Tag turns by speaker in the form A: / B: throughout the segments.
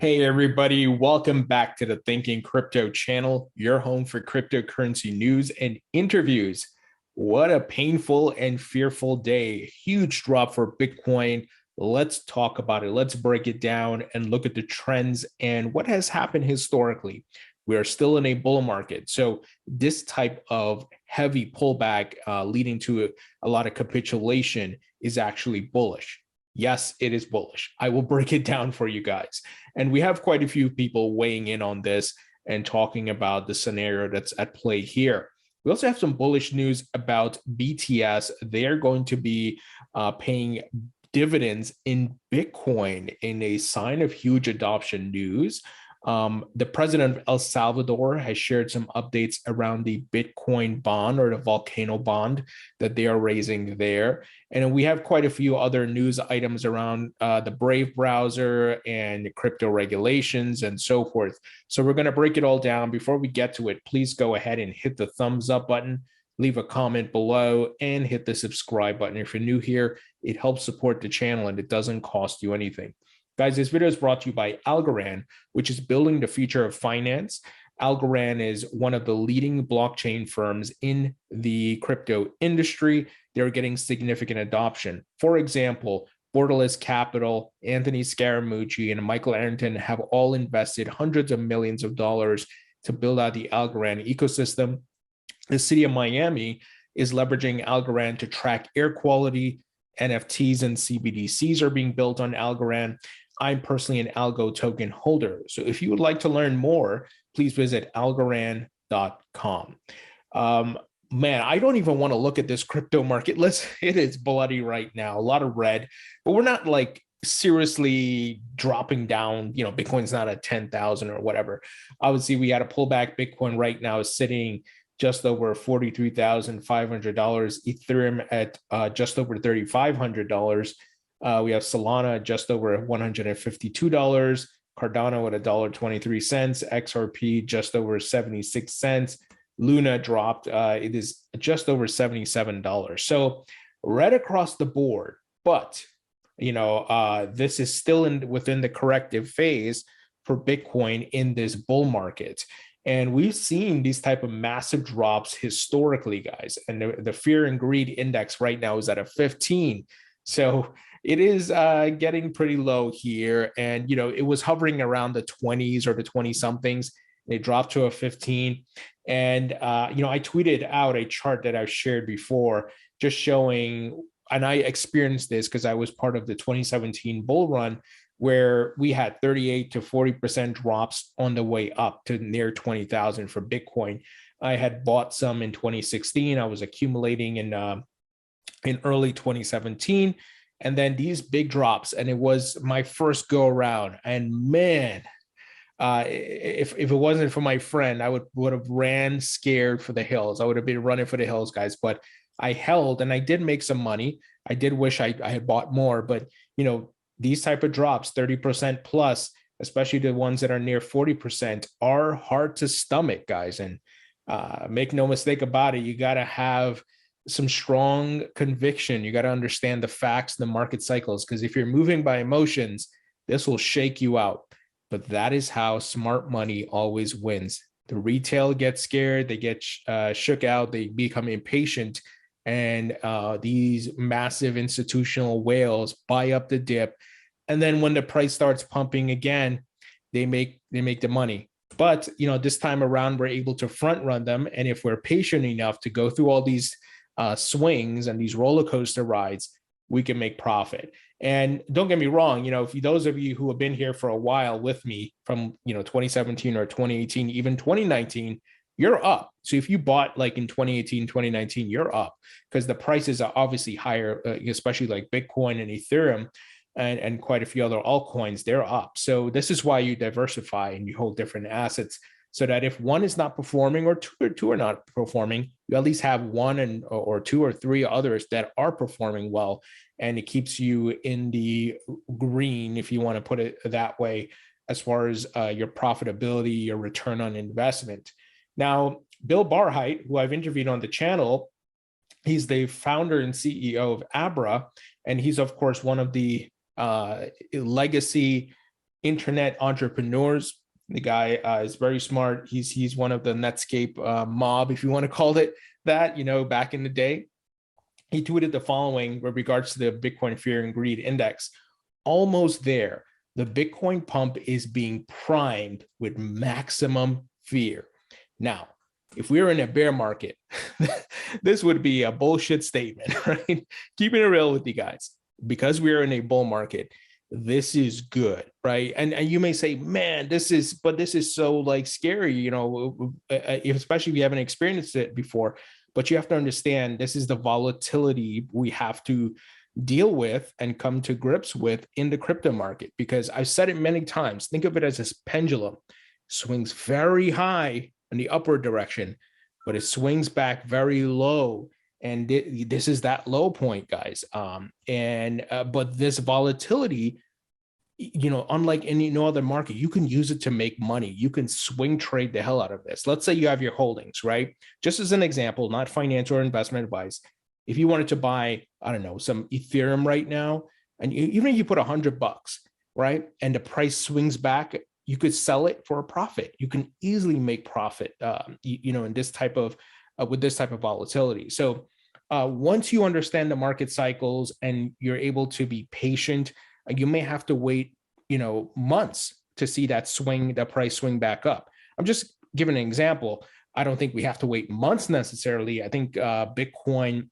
A: Hey everybody, welcome back to the Thinking Crypto channel, your home for cryptocurrency news and interviews. What a painful and fearful day. Huge drop for Bitcoin. Let's talk about it. Let's break it down and look at the trends and what has happened historically. We are still in a bull market. So this type of heavy pullback leading to a lot of capitulation is actually bullish. Yes, it is bullish. I will break it down for you guys. And we have quite a few people weighing in on this and talking about the scenario that's at play here. We also have some bullish news about BTS. They're going to be paying dividends in Bitcoin in a sign of huge adoption news. The president of El Salvador has shared some updates around the Bitcoin bond or the volcano bond that they are raising there. And we have quite a few other news items around the Brave browser and crypto regulations and so forth. So we're going to break it all down. Before we get to it, please go ahead and hit the thumbs up button, leave a comment below, and hit the subscribe button. If you're new here, it helps support the channel and it doesn't cost you anything. Guys, this video is brought to you by Algorand, which is building the future of finance. Algorand is one of the leading blockchain firms in the crypto industry. They're getting significant adoption. For example, Borderless Capital, Anthony Scaramucci, and Michael Arrington have all invested hundreds of millions of dollars to build out the Algorand ecosystem. The city of Miami is leveraging Algorand to track air quality. NFTs and CBDCs are being built on Algorand. I'm personally an Algo token holder. So if you would like to learn more, please visit algorand.com. Man, I don't even want to look at this crypto market. It is bloody right now, a lot of red, but we're not like seriously dropping down. You know, Bitcoin's not at 10,000 or whatever. Obviously, we had a pullback. Bitcoin right now is sitting just over $43,500. Ethereum at just over $3,500. We have Solana just over $152, Cardano at $1.23, XRP just over 76 cents. Luna dropped, it is just over $77. So right across the board, but this is still within the corrective phase for Bitcoin in this bull market. And we've seen these type of massive drops historically, guys. And the fear and greed index right now is at a 15. So it is getting pretty low here. And, it was hovering around the 20s or the 20 somethings. It dropped to a 15. And, I tweeted out a chart that I've shared before, just showing, and I experienced this because I was part of the 2017 bull run, where we had 38 to 40% drops on the way up to near 20,000 for Bitcoin. I had bought some in 2016. I was accumulating in early 2017. And then these big drops, and it was my first go around. And man, if it wasn't for my friend, I would have ran scared for the hills. I would have been running for the hills, guys. But I held and I did make some money. I did wish I had bought more, but these type of drops, 30% plus, especially the ones that are near 40%, are hard to stomach, guys. And make no mistake about it, you got to have some strong conviction. You got to understand the facts, the market cycles, because if you're moving by emotions, this will shake you out. But that is how smart money always wins. The retail gets scared, they get shook out, they become impatient, and these massive institutional whales buy up the dip. And then when the price starts pumping again, they make the money. But this time around, we're able to front run them. And if we're patient enough to go through all these swings and these roller coaster rides, we can make profit. And don't get me wrong, if those of you who have been here for a while with me from 2017 or 2018, even 2019, you're up. So if you bought like in 2018, 2019, you're up because the prices are obviously higher, especially like Bitcoin and Ethereum and quite a few other altcoins, they're up. So this is why you diversify and you hold different assets so that if one is not performing or two are not performing, you at least have one or two or three others that are performing well. And it keeps you in the green, if you want to put it that way, as far as your profitability, your return on investment. Now, Bill Barheit, who I've interviewed on the channel, he's the founder and CEO of Abra, and he's, of course, one of the legacy internet entrepreneurs. The guy is very smart. He's one of the Netscape mob, if you want to call it that, back in the day. He tweeted the following with regards to the Bitcoin Fear and Greed Index. Almost there. The Bitcoin pump is being primed with maximum fear. Now, if we were in a bear market, this would be a bullshit statement, right? Keeping it real with you guys. Because we are in a bull market, this is good, right? And you may say, man, this is so like scary, especially if you haven't experienced it before. But you have to understand, this is the volatility we have to deal with and come to grips with in the crypto market. Because I've said it many times, think of it as this pendulum. Swings very high in the upward direction, but it swings back very low. And this is that low point, guys. But this volatility, unlike no other market, you can use it to make money. You can swing trade the hell out of this. Let's say you have your holdings, right? Just as an example, not financial or investment advice. If you wanted to buy, I don't know, some Ethereum right now, and even if you put $100, right, and the price swings back, you could sell it for a profit. You can easily make profit, in this type of with this type of volatility. So once you understand the market cycles and you're able to be patient, you may have to wait, months to see that price swing back up. I'm just giving an example. I don't think we have to wait months necessarily. I think Bitcoin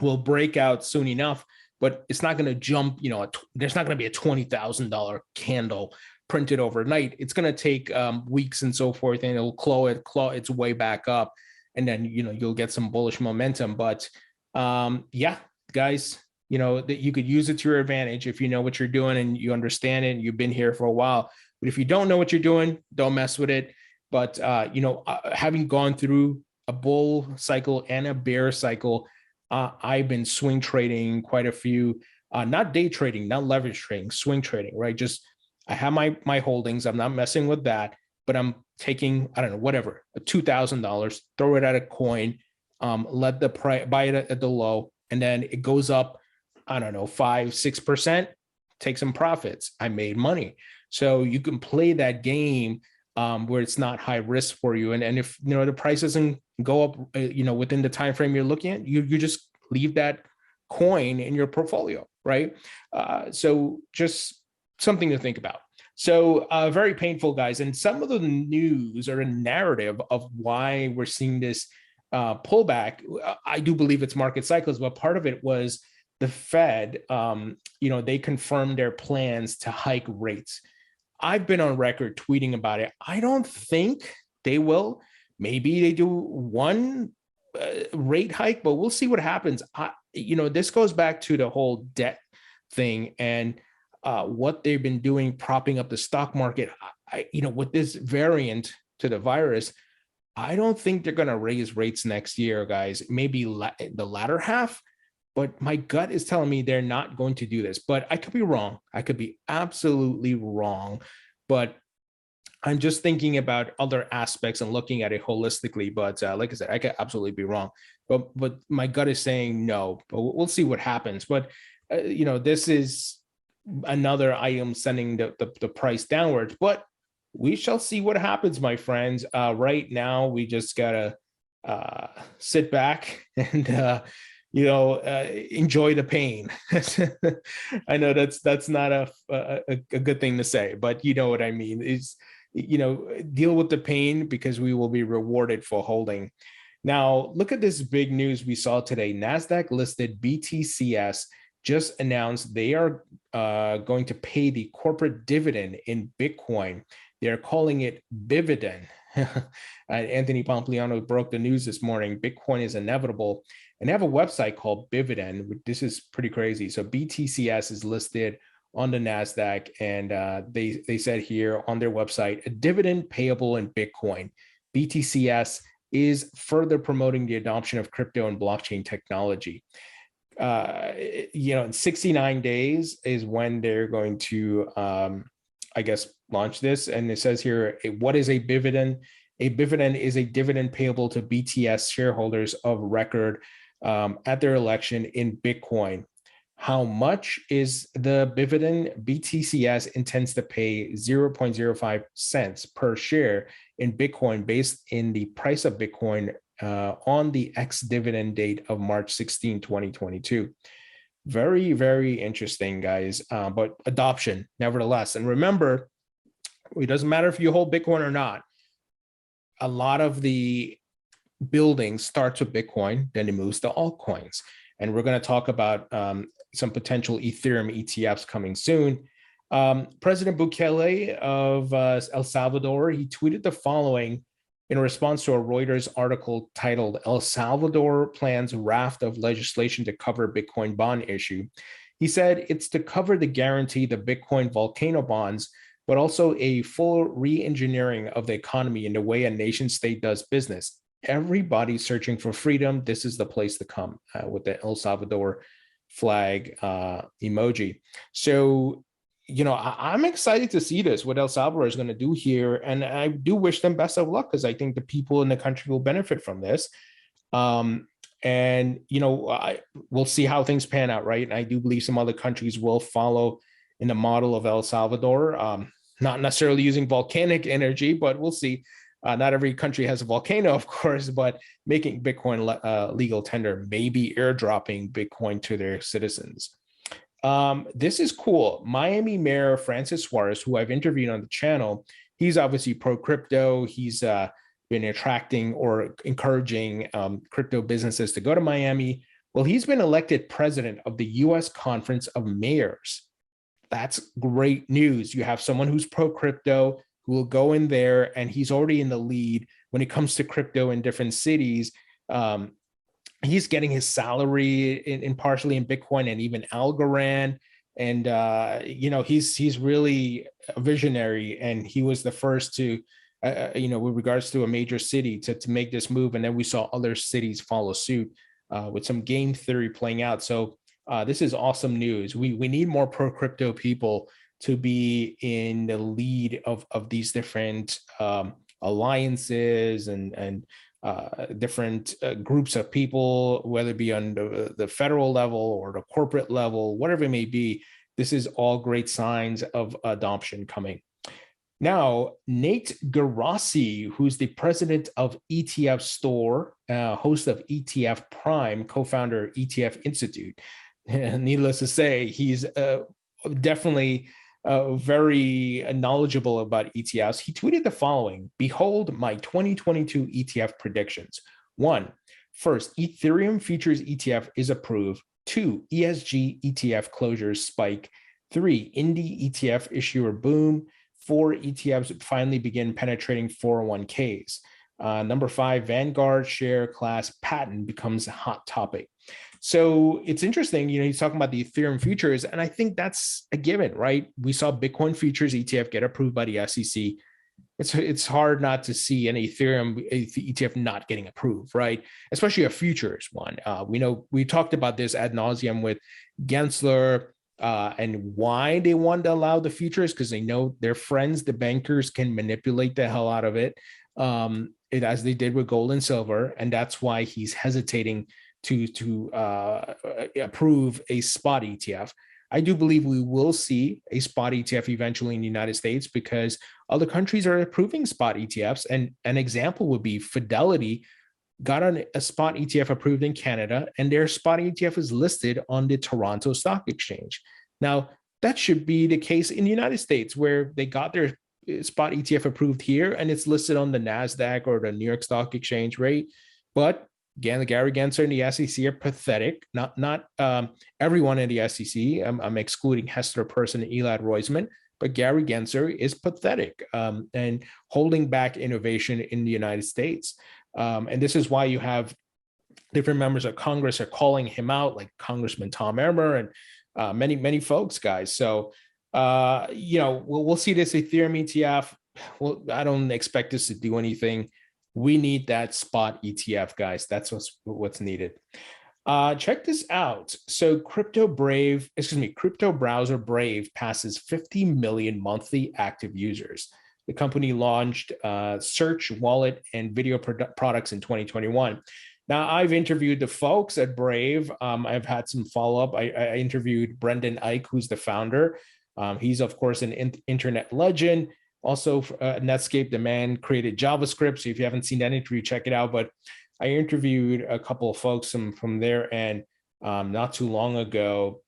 A: will break out soon enough, but it's not going to jump, there's not going to be a $20,000 candle printed overnight. It's going to take weeks and so forth, and it'll claw its way back up. And then, you'll get some bullish momentum. But yeah, guys, that you could use it to your advantage if you know what you're doing and you understand it and you've been here for a while. But if you don't know what you're doing, don't mess with it. But, having gone through a bull cycle and a bear cycle, I've been swing trading quite a few, not day trading, not leverage trading, swing trading, right? Just I have my holdings. I'm not messing with that, but I'm taking, I don't know, whatever, $2,000, throw it at a coin, let the price, buy it at the low, and then it goes up, I don't know, 5-6%, take some profits. I made money. So you can play that game where it's not high risk for you. And if the price doesn't go up, within the time frame you're looking at, you just leave that coin in your portfolio, right? So just something to think about. So very painful, guys. And some of the news or a narrative of why we're seeing this pullback, I do believe it's market cycles, but part of it was the Fed, they confirmed their plans to hike rates. I've been on record tweeting about it. I don't think they will. Maybe they do one rate hike, but we'll see what happens. This goes back to the whole debt thing and what they've been doing, propping up the stock market. With this variant to the virus, I don't think they're going to raise rates next year, guys. Maybe the latter half, but my gut is telling me they're not going to do this. But I could be wrong. I could be absolutely wrong. But I'm just thinking about other aspects and looking at it holistically. But like I said, I could absolutely be wrong. But my gut is saying no. But we'll see what happens. But this is another item sending the price downwards. But we shall see what happens, my friends. Right now, we just gotta sit back and enjoy the pain. I know that's not a good thing to say, but you know what I mean. Is deal with the pain because we will be rewarded for holding. Now, look at this big news we saw today. Nasdaq-listed BTCS just announced they are going to pay the corporate dividend in Bitcoin. They're calling it Bividend. Anthony Pompliano broke the news this morning. Bitcoin is inevitable. And they have a website called Bividend. This is pretty crazy. So BTCS is listed on the NASDAQ. And they said here on their website, a dividend payable in Bitcoin. BTCS is further promoting the adoption of crypto and blockchain technology. In 69 days is when they're going to, launch this. And it says here, what is a Bividend? A Bividend is a dividend payable to BTS shareholders of record at their election in Bitcoin. How much is the Bividend? BTCS intends to pay 0.05 cents per share in Bitcoin based in the price of Bitcoin on the ex-dividend date of March 16, 2022. Very, very interesting, guys. But adoption, nevertheless. And remember, it doesn't matter if you hold Bitcoin or not. A lot of the building starts with Bitcoin, then it moves to altcoins. And we're going to talk about some potential Ethereum ETFs coming soon. President Bukele of El Salvador, he tweeted the following in response to a Reuters article titled El Salvador Plans Raft of Legislation to Cover Bitcoin Bond Issue. He said it's to cover the guarantee the Bitcoin volcano bonds, but also a full re-engineering of the economy in the way a nation state does business. Everybody's searching for freedom. This is the place to come with the El Salvador flag emoji. So, you know, I'm excited to see this, what El Salvador is going to do here. And I do wish them best of luck because I think the people in the country will benefit from this. And, you know, we'll see how things pan out, right? And I do believe some other countries will follow in the model of El Salvador, not necessarily using volcanic energy, but we'll see. Not every country has a volcano, of course, but making Bitcoin legal tender, maybe airdropping Bitcoin to their citizens. This is cool. Miami Mayor Francis Suarez, who I've interviewed on the channel, he's obviously pro-crypto. He's been attracting or encouraging crypto businesses to go to Miami. Well, he's been elected president of the U.S. Conference of Mayors. That's great news. You have someone who's pro-crypto, who will go in there, and he's already in the lead when it comes to crypto in different cities. He's getting his salary in partially in Bitcoin and even Algorand. And, you know, he's really a visionary, and he was the first to, you know, with regards to a major city to make this move. And then we saw other cities follow suit with some game theory playing out. So this is awesome news. We need more pro-crypto people to be in the lead of these different alliances and different groups of people, whether it be on the federal level or the corporate level, whatever it may be. This is all great signs of adoption coming. Now, Nate Gerasi, who's the president of ETF Store, host of ETF Prime, co-founder ETF Institute, needless to say, he's definitely very knowledgeable about ETFs. He tweeted the following: behold my 2022 ETF predictions. 1, first, Ethereum futures ETF is approved. 2, ESG ETF closures spike. 3, indie ETF issuer boom. 4, ETFs finally begin penetrating 401ks. Number 5, Vanguard share class patent becomes a hot topic. So it's interesting, you know, he's talking about the Ethereum futures, and I think that's a given, right? We saw Bitcoin futures ETF get approved by the SEC. It's hard not to see an Ethereum ETF not getting approved, right? Especially a futures one. We know we talked about this ad nauseum with Gensler and why they want to allow the futures, because they know their friends, the bankers, can manipulate the hell out of it, as they did with gold and silver, and that's why he's hesitating to approve a spot ETF. I do believe we will see a spot ETF eventually in the United States because other countries are approving spot ETFs. And an example would be Fidelity got a spot ETF approved in Canada, and their spot ETF is listed on the Toronto Stock Exchange. Now, that should be the case in the United States, where they got their spot ETF approved here and it's listed on the Nasdaq or the New York Stock Exchange, right? But again, Gary Gensler and the SEC are pathetic. Not everyone in the SEC. I'm excluding Hester Person and Elad Roisman, but Gary Gensler is pathetic and holding back innovation in the United States. And this is why you have different members of Congress are calling him out, like Congressman Tom Emmer and many folks, guys. So, you know, we'll see this Ethereum ETF. Well, I don't expect this to do anything. We need that spot ETF, guys. That's what's needed. Check this out. So crypto browser Brave passes 50 million monthly active users. The company launched search, wallet, and video products in 2021. Now, I've interviewed the folks at Brave. I've had some follow-up. I interviewed Brendan Eich, who's the founder. He's, of course, an internet legend. Also, Netscape, the man created JavaScript. So if you haven't seen that interview, check it out. But I interviewed a couple of folks from there and not too long ago.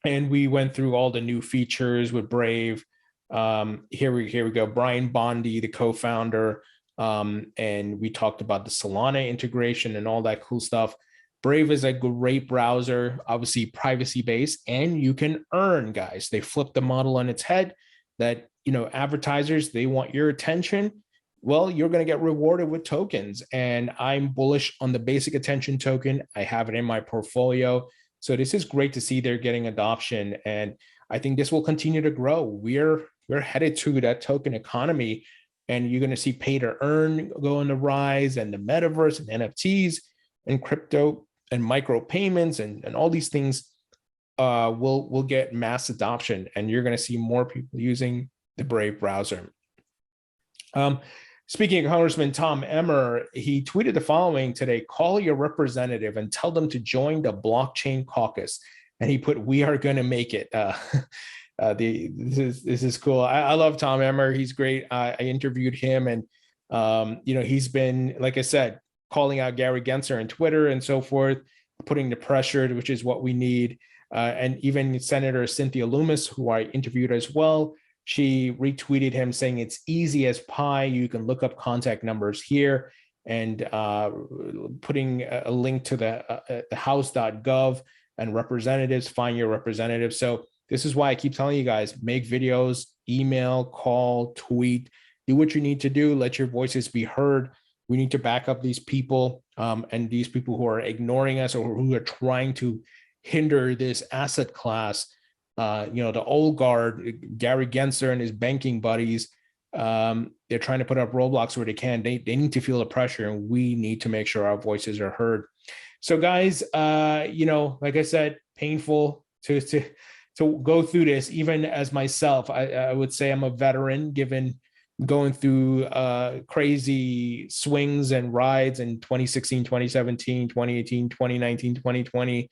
A: And we went through all the new features with Brave. Here we go. Brian Bondi, the co-founder. And we talked about the Solana integration and all that cool stuff. Brave is a great browser, obviously privacy-based, and you can earn, guys. They flipped the model on its head that, advertisers, they want your attention. Well, you're going to get rewarded with tokens. And I'm bullish on the basic attention token. I have it in my portfolio. So this is great to see they're getting adoption. And I think this will continue to grow. We're headed to that token economy. And you're going to see pay to earn go on the rise, and the metaverse and NFTs and crypto and micro payments and all these things will get mass adoption. And you're going to see more people using the Brave browser. Speaking of Congressman Tom Emmer, he tweeted the following today: call your representative and tell them to join the blockchain caucus. And he put, we are going to make it. This is cool. I love Tom Emmer. He's great. I interviewed him, and he's been, like I said, calling out Gary Gensler on Twitter and so forth, putting the pressure, which is what we need. And even Senator Cynthia Lummis, who I interviewed as well, she retweeted him saying it's easy as pie. You can look up contact numbers here, and putting a link to the house.gov and representatives, find your representative. So this is why I keep telling you guys, make videos, email, call, tweet, do what you need to do. Let your voices be heard. We need to back up these people and these people who are ignoring us or who are trying to hinder this asset class. The old guard, Gary Gensler and his banking buddies, they're trying to put up roadblocks where they can. They need to feel the pressure, and we need to make sure our voices are heard. So guys, like I said, painful to go through this. Even as myself, I would say I'm a veteran, given going through crazy swings and rides in 2016, 2017, 2018, 2019, 2020,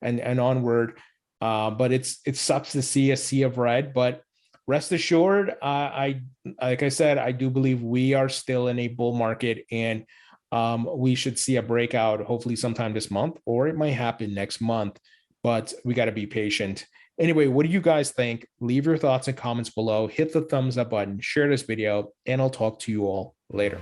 A: and onward. But it sucks to see a sea of red. But rest assured, like I said, I do believe we are still in a bull market, and we should see a breakout hopefully sometime this month, or it might happen next month. But we got to be patient. Anyway, what do you guys think? Leave your thoughts and comments below. Hit the thumbs up button, share this video, and I'll talk to you all later.